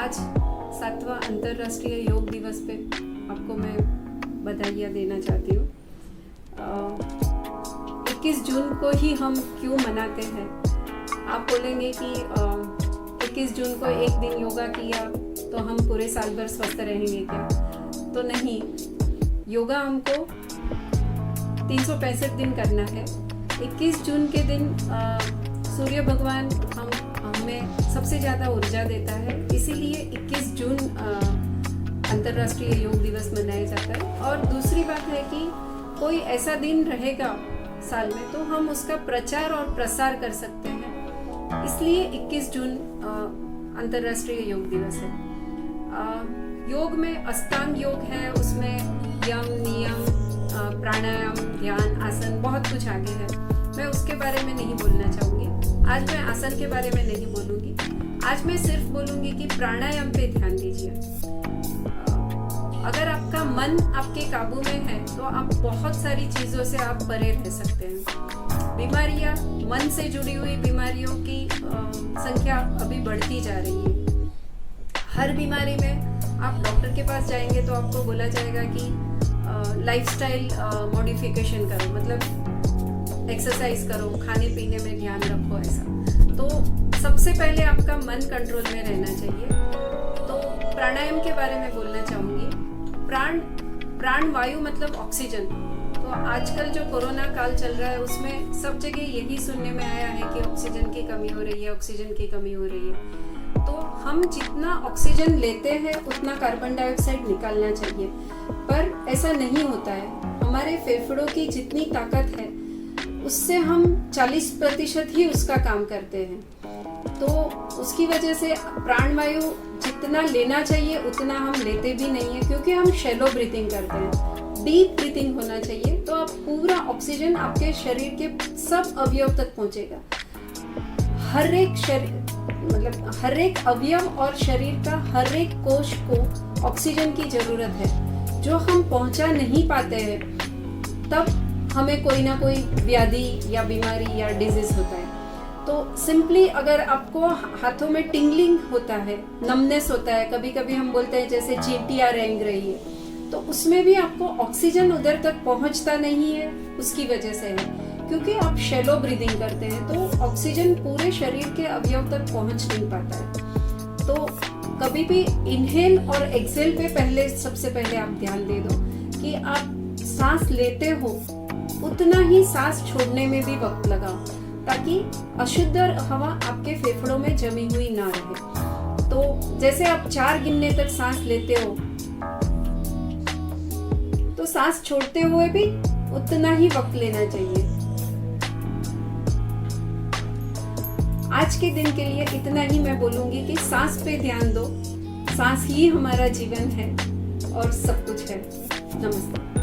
आज 7वां अंतर्राष्ट्रीय योग दिवस पे आपको मैं बधाइयाँ देना चाहती हूँ। 21 जून को ही हम क्यों मनाते हैं? आप बोलेंगे कि 21 जून को एक दिन योगा किया तो हम पूरे साल भर स्वस्थ रहेंगे क्या? तो नहीं, योगा हमको 365 दिन करना है। 21 जून के दिन सूर्य भगवान हमें सबसे ज़्यादा ऊर्जा देता है, इसीलिए 21 जून अंतर्राष्ट्रीय योग दिवस मनाया जाता है। और दूसरी बात है कि कोई ऐसा दिन रहेगा साल में तो हम उसका प्रचार और प्रसार कर सकते हैं, इसलिए 21 जून अंतर्राष्ट्रीय योग दिवस है। योग में अष्टांग योग है, उसमें यम, नियम, प्राणायाम, ध्यान, आसन बहुत कुछ आगे है। मैं उसके बारे में नहीं बोलना चाहूँगी। आज मैं आसन के बारे में नहीं बोलूँगी। आज मैं सिर्फ बोलूँगी कि प्राणायाम पे ध्यान दीजिए। अगर आपका मन आपके काबू में है तो आप बहुत सारी चीज़ों से आप परे रह सकते हैं। बीमारियाँ, मन से जुड़ी हुई बीमारियों की संख्या अभी बढ़ती जा रही है। हर बीमारी में आप डॉक्टर के पास जाएंगे तो आपको बोला जाएगा कि लाइफस्टाइल मॉडिफिकेशन करो, मतलब एक्सरसाइज करो, खाने पीने में ध्यान रखो। ऐसा तो सबसे पहले आपका मन कंट्रोल में रहना चाहिए। तो प्राणायाम के बारे में बोलना चाहूँगी। प्राण वायु मतलब ऑक्सीजन। तो आजकल जो कोरोना काल चल रहा है उसमें सब जगह यही सुनने में आया है कि ऑक्सीजन की कमी हो रही है, ऑक्सीजन की कमी हो रही है। तो हम जितना ऑक्सीजन लेते हैं उतना कार्बन डाइऑक्साइड निकालना चाहिए, पर ऐसा नहीं होता है। हमारे फेफड़ों की जितनी ताकत है उससे हम 40% ही उसका काम करते हैं। तो उसकी वजह से प्राणवायु जितना लेना चाहिए उतना हम लेते भी नहीं है, क्योंकि हम शैलो ब्रीथिंग करते हैं। डीप ब्रीथिंग होना चाहिए तो आप पूरा ऑक्सीजन आपके शरीर के सब अवयव तक पहुंचेगा। हर एक शरीर मतलब हर एक अवयव और शरीर का हर एक कोश को ऑक्सीजन की जरूरत है। जो हम पहुंचा नहीं पाते हैं तब हमें कोई ना कोई व्याधि या बीमारी या डिजीज होता है। तो सिंपली अगर आपको हाथों में टिंगलिंग होता है, नमनेस होता है, कभी कभी हम बोलते हैं जैसे चींटियां रेंग रही है, तो उसमें भी आपको ऑक्सीजन उधर तक पहुंचता नहीं है। उसकी वजह से है क्योंकि आप शैलो ब्रीदिंग करते हैं, तो ऑक्सीजन पूरे शरीर के अवयव तक पहुंच नहीं पाता है। तो कभी भी इनहेल और एक्सेल पे सबसे पहले आप ध्यान दे दो कि आप सांस लेते हो उतना ही सांस छोड़ने में भी वक्त लगाओ, ताकि अशुद्ध हवा आपके फेफड़ों में जमी हुई ना रहे। तो जैसे आप 4 गिनने तक सांस लेते हो तो सांस छोड़ते हुए भी उतना ही वक्त लेना चाहिए। आज के दिन के लिए इतना ही मैं बोलूंगी कि सांस पे ध्यान दो। सांस ही हमारा जीवन है और सब कुछ है। नमस्ते।